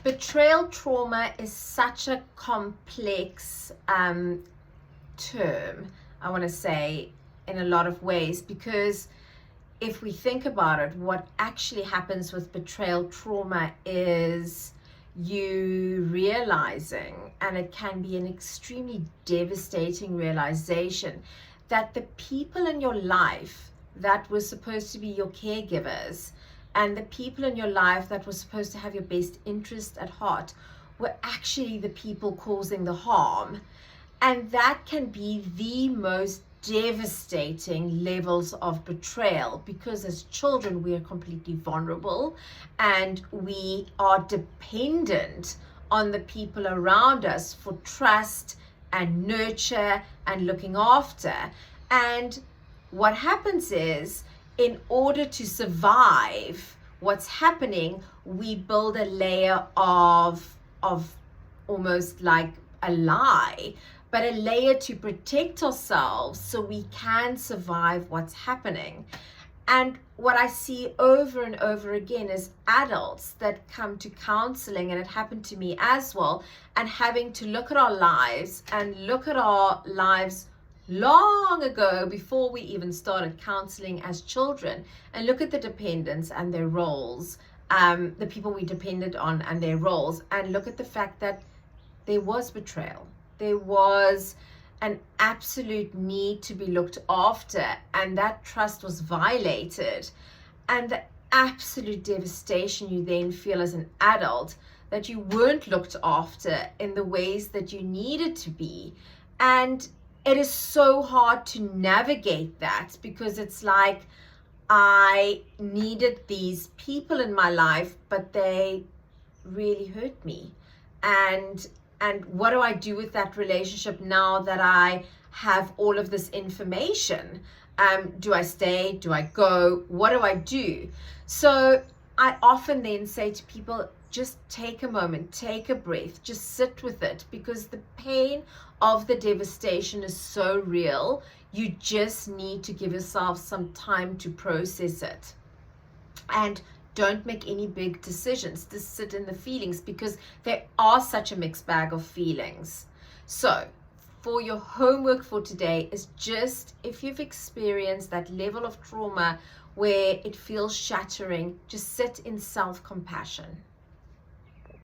Betrayal trauma is such a complex term, I want to say, in a lot of ways, because if we think about it, what actually happens with betrayal trauma is you realizing, and it can be an extremely devastating realization, that the people in your life that were supposed to be your caregivers and the people in your life that were supposed to have your best interest at heart were actually the people causing the harm. And that can be the most devastating levels of betrayal, because as children we are completely vulnerable and we are dependent on the people around us for trust and nurture and looking after. And what happens is, in order to survive what's happening, we build a layer of almost like a lie, but a layer to protect ourselves so we can survive what's happening. And what I see over and over again is adults that come to counseling, and it happened to me as well, and having to look at our lives long ago, before we even started counseling as children, and look at the dependents and their roles, the people we depended on and their roles, and look at the fact that there was betrayal. There was an absolute need to be looked after, and that trust was violated. And the absolute devastation you then feel as an adult, that you weren't looked after in the ways that you needed to be. And it is so hard to navigate that, because it's like, I needed these people in my life, but they really hurt me. And what do I do with that relationship now that I have all of this information? Do I stay? Do I go? What do I do? So I often then say to people, just take a moment, take a breath, just sit with it, because the pain of the devastation is so real. You just need to give yourself some time to process it. And don't make any big decisions. Just sit in the feelings, because there are such a mixed bag of feelings. So for your homework for today is just, if you've experienced that level of trauma where it feels shattering, just sit in self-compassion.